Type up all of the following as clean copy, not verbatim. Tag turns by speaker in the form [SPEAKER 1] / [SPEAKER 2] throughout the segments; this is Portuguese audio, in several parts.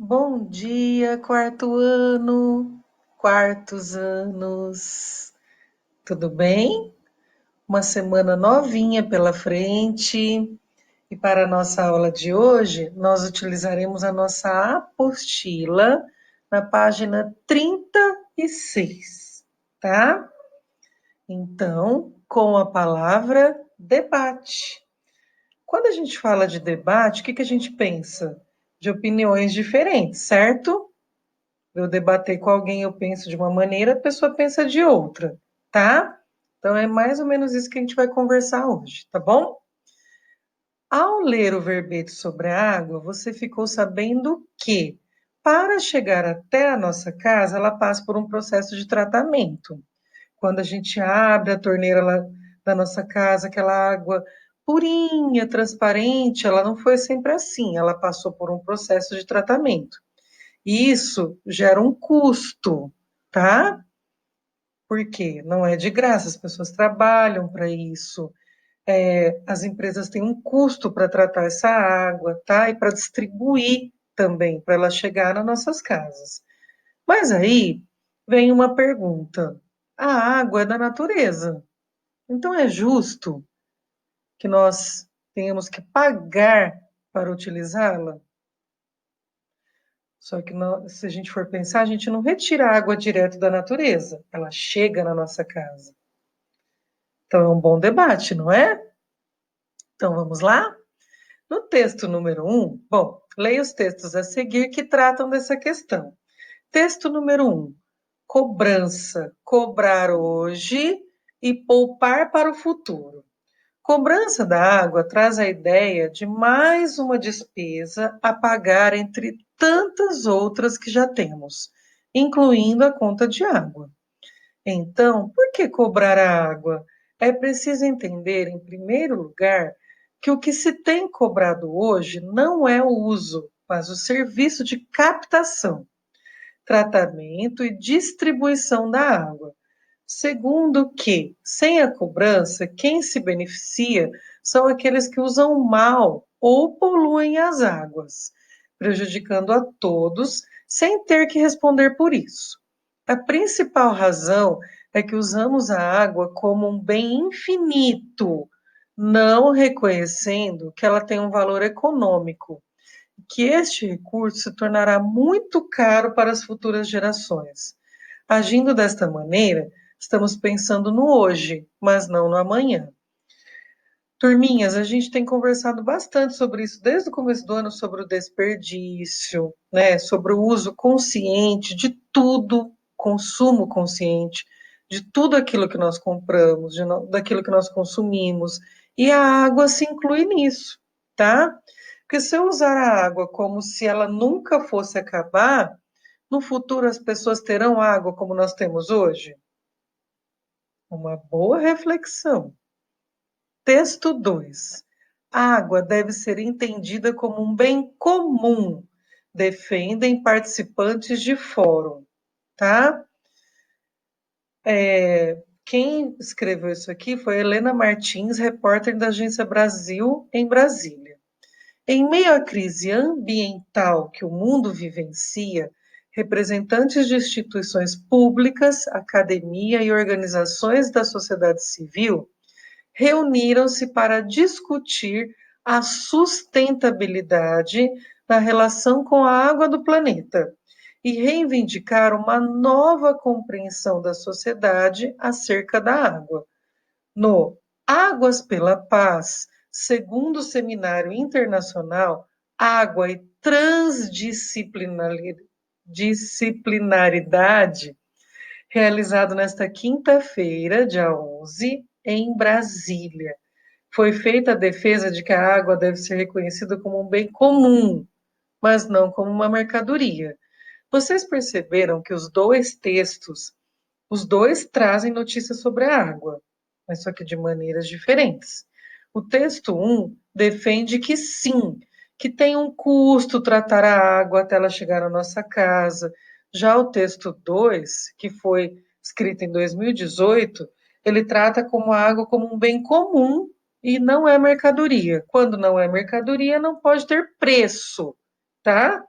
[SPEAKER 1] Bom dia, quarto ano, quartos anos. Tudo bem? Uma semana novinha pela frente. E para a nossa aula de hoje, nós utilizaremos a nossa apostila na página 36, tá? Então, com a palavra debate. Quando a gente fala de debate, o que a gente pensa? De opiniões diferentes, certo? Eu debater com alguém, eu penso de uma maneira, a pessoa pensa de outra, tá? Então é mais ou menos isso que a gente vai conversar hoje, tá bom? Ao ler o verbete sobre a água, você ficou sabendo que, para chegar até a nossa casa, ela passa por um processo de tratamento. Quando a gente abre a torneira lá da nossa casa, aquela água purinha, transparente, ela não foi sempre assim, ela passou por um processo de tratamento. E isso gera um custo, tá? Porque não é de graça, as pessoas trabalham para isso, as empresas têm um custo para tratar essa água, tá? E para distribuir também, para ela chegar nas nossas casas. Mas aí vem uma pergunta: a água é da natureza, então é justo que nós tenhamos que pagar para utilizá-la? Só que se a gente for pensar, a gente não retira a água direto da natureza, ela chega na nossa casa. Então é um bom debate, não é? Então vamos lá? No texto número 1, bom, leia os textos a seguir que tratam dessa questão. Texto número 1, cobrança, cobrar hoje e poupar para o futuro. Cobrança da água traz a ideia de mais uma despesa a pagar entre tantas outras que já temos, incluindo a conta de água. Então, por que cobrar a água? É preciso entender, em primeiro lugar, que o que se tem cobrado hoje não é o uso, mas o serviço de captação, tratamento e distribuição da água. Segundo que, sem a cobrança, quem se beneficia são aqueles que usam mal ou poluem as águas, prejudicando a todos sem ter que responder por isso. A principal razão é que usamos a água como um bem infinito, não reconhecendo que ela tem um valor econômico, que este recurso se tornará muito caro para as futuras gerações. Agindo desta maneira, estamos pensando no hoje, mas não no amanhã. Turminhas, a gente tem conversado bastante sobre isso desde o começo do ano, sobre o desperdício, né? Sobre o uso consciente de tudo, consumo consciente, de tudo aquilo que nós compramos, daquilo que nós consumimos. E a água se inclui nisso, tá? Porque se eu usar a água como se ela nunca fosse acabar, no futuro as pessoas terão água como nós temos hoje? Uma boa reflexão. Texto 2. A água deve ser entendida como um bem comum, defendem participantes de fórum, tá? Quem escreveu isso aqui foi Helena Martins, repórter da Agência Brasil, em Brasília. Em meio à crise ambiental que o mundo vivencia, representantes de instituições públicas, academia e organizações da sociedade civil reuniram-se para discutir a sustentabilidade da relação com a água do planeta e reivindicar uma nova compreensão da sociedade acerca da água. No Águas pela Paz, segundo o Seminário Internacional Água e Transdisciplinaridade, realizado nesta quinta-feira, dia 11, em Brasília. Foi feita a defesa de que a água deve ser reconhecida como um bem comum, mas não como uma mercadoria. Vocês perceberam que os dois trazem notícias sobre a água, mas só que de maneiras diferentes. O texto 1 defende que sim, que tem um custo tratar a água até ela chegar à nossa casa. Já o texto 2, que foi escrito em 2018, ele trata como a água como um bem comum e não é mercadoria. Quando não é mercadoria, não pode ter preço, tá?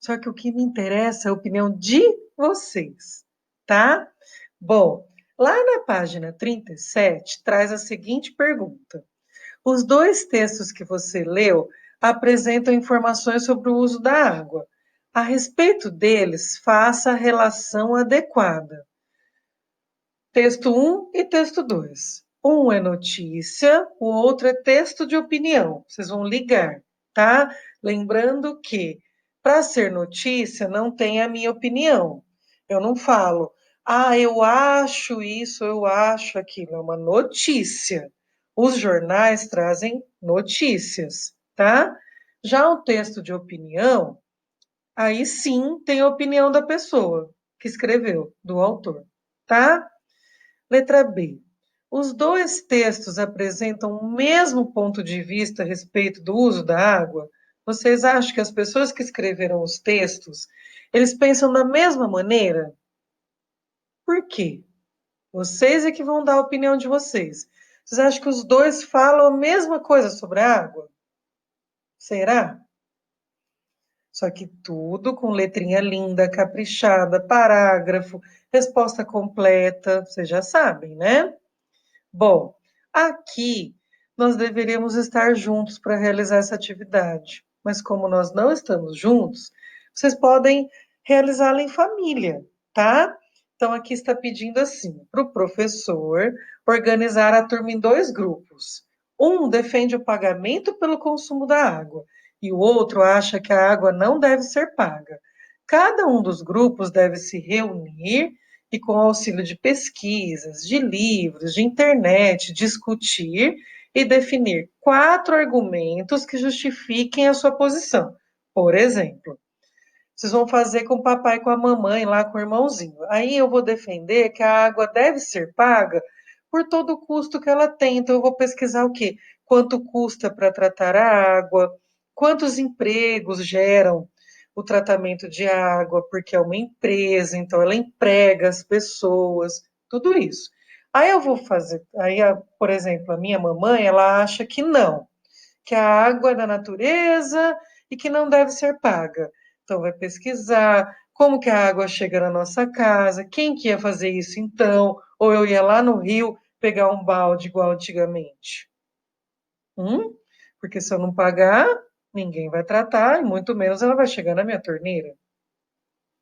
[SPEAKER 1] Só que o que me interessa é a opinião de vocês, tá? Bom, lá na página 37 traz a seguinte pergunta: os dois textos que você leu apresentam informações sobre o uso da água. A respeito deles, faça a relação adequada. Texto 1 e texto 2. Um é notícia, o outro é texto de opinião. Vocês vão ligar, tá? Lembrando que, para ser notícia, não tem a minha opinião. Eu não falo, eu acho isso, eu acho aquilo. É uma notícia. Os jornais trazem notícias, tá? Já o texto de opinião, aí sim tem a opinião da pessoa que escreveu, do autor, tá? Letra B. Os dois textos apresentam o mesmo ponto de vista a respeito do uso da água? Vocês acham que as pessoas que escreveram os textos, eles pensam da mesma maneira? Por quê? Vocês é que vão dar a opinião de vocês. Vocês acham que os dois falam a mesma coisa sobre a água? Será? Só que tudo com letrinha linda, caprichada, parágrafo, resposta completa, vocês já sabem, né? Bom, aqui nós deveríamos estar juntos para realizar essa atividade, mas como nós não estamos juntos, vocês podem realizá-la em família, tá? Então aqui está pedindo assim, para o professor organizar a turma em dois grupos. Um defende o pagamento pelo consumo da água e o outro acha que a água não deve ser paga. Cada um dos grupos deve se reunir e, com auxílio de pesquisas, de livros, de internet, discutir e definir 4 argumentos que justifiquem a sua posição. Por exemplo, vocês vão fazer com o papai e com a mamãe, lá com o irmãozinho. Aí eu vou defender que a água deve ser paga por todo o custo que ela tem. Então eu vou pesquisar o quê? Quanto custa para tratar a água, quantos empregos geram o tratamento de água, porque é uma empresa, então ela emprega as pessoas, tudo isso. Aí eu vou fazer, por exemplo, a minha mamãe, ela acha que não, que a água é da natureza e que não deve ser paga. Então vai pesquisar como que a água chega na nossa casa, quem que ia fazer isso então, ou eu ia lá no rio pegar um balde igual antigamente. Porque se eu não pagar, ninguém vai tratar, e muito menos ela vai chegar na minha torneira.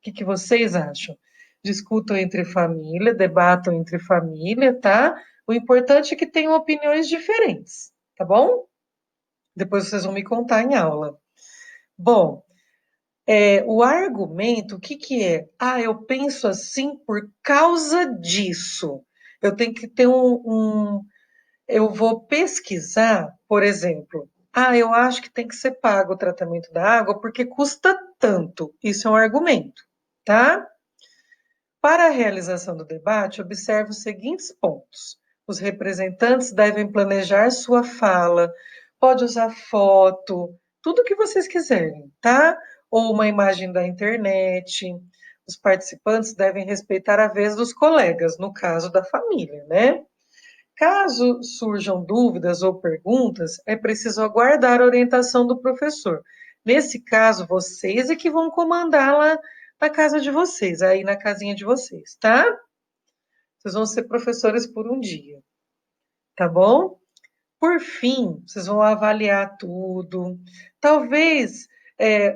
[SPEAKER 1] O que vocês acham? Discutam entre família, debatam entre família, tá? O importante é que tenham opiniões diferentes, tá bom? Depois vocês vão me contar em aula. Bom, o argumento, o que é? Eu penso assim por causa disso. Eu tenho que ter eu vou pesquisar, por exemplo, eu acho que tem que ser pago o tratamento da água porque custa tanto. Isso é um argumento, tá? Para a realização do debate, observe os seguintes pontos. Os representantes devem planejar sua fala, pode usar foto, tudo o que vocês quiserem, tá? Ou uma imagem da internet. Os participantes devem respeitar a vez dos colegas, no caso da família, né? Caso surjam dúvidas ou perguntas, é preciso aguardar a orientação do professor. Nesse caso, vocês é que vão comandar lá na casa de vocês, aí na casinha de vocês, tá? Vocês vão ser professores por um dia, tá bom? Por fim, vocês vão avaliar tudo. Talvez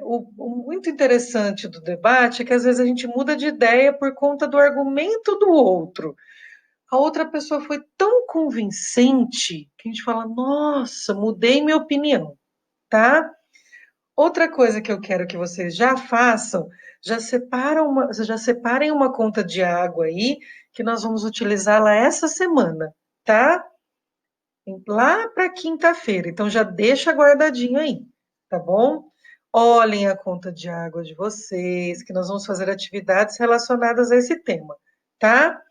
[SPEAKER 1] o muito interessante do debate é que às vezes a gente muda de ideia por conta do argumento do outro. A outra pessoa foi tão convincente que a gente fala: nossa, mudei minha opinião, tá? Outra coisa que eu quero que vocês já façam, já separem uma conta de água aí, que nós vamos utilizá-la essa semana, tá? Lá para quinta-feira. Então já deixa guardadinho aí, tá bom? Olhem a conta de água de vocês, que nós vamos fazer atividades relacionadas a esse tema, tá?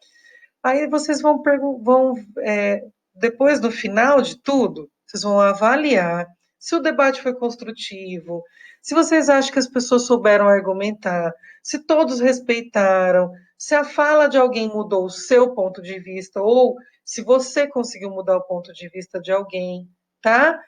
[SPEAKER 1] Aí vocês depois do final de tudo, vocês vão avaliar se o debate foi construtivo, se vocês acham que as pessoas souberam argumentar, se todos respeitaram, se a fala de alguém mudou o seu ponto de vista, ou se você conseguiu mudar o ponto de vista de alguém, tá?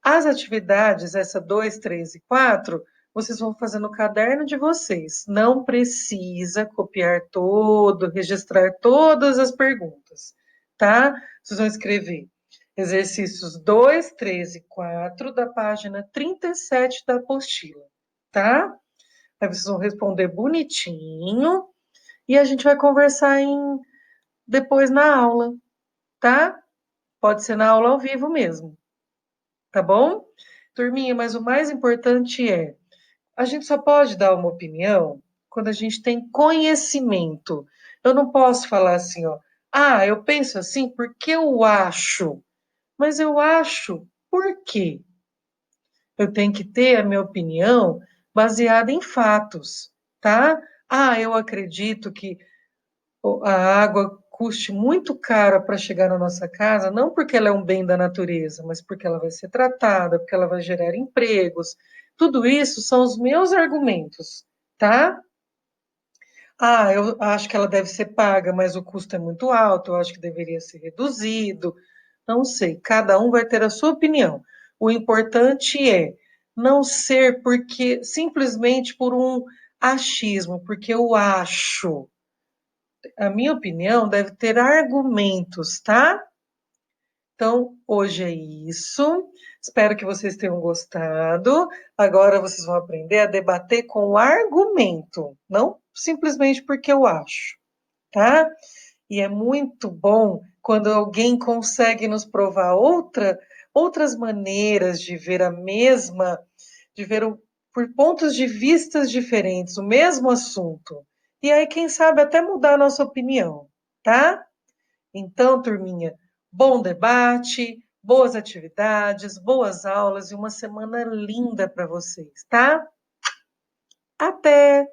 [SPEAKER 1] As atividades, essa 2, 3 e 4, vocês vão fazer no caderno de vocês. Não precisa copiar todo, registrar todas as perguntas, tá? Vocês vão escrever exercícios 2, 3 e 4 da página 37 da apostila, tá? Aí vocês vão responder bonitinho e a gente vai conversar depois na aula, tá? Pode ser na aula ao vivo mesmo, tá bom? Turminha, mas o mais importante é, a gente só pode dar uma opinião quando a gente tem conhecimento. Eu não posso falar assim, ó, eu penso assim porque eu acho, mas eu acho por quê? Eu tenho que ter a minha opinião baseada em fatos, tá? Eu acredito que a água custe muito cara para chegar na nossa casa, não porque ela é um bem da natureza, mas porque ela vai ser tratada, porque ela vai gerar empregos. Tudo isso são os meus argumentos, tá? Eu acho que ela deve ser paga, mas o custo é muito alto, eu acho que deveria ser reduzido. Não sei, cada um vai ter a sua opinião. O importante é não ser porque simplesmente por um achismo, porque eu acho. A minha opinião deve ter argumentos, tá? Então, hoje é isso. Espero que vocês tenham gostado. Agora vocês vão aprender a debater com argumento, não simplesmente porque eu acho, tá? E é muito bom quando alguém consegue nos provar outras maneiras de ver a mesma, de ver por pontos de vistas diferentes o mesmo assunto. E aí, quem sabe, até mudar a nossa opinião, tá? Então, turminha, bom debate, boas atividades, boas aulas e uma semana linda para vocês, tá? Até!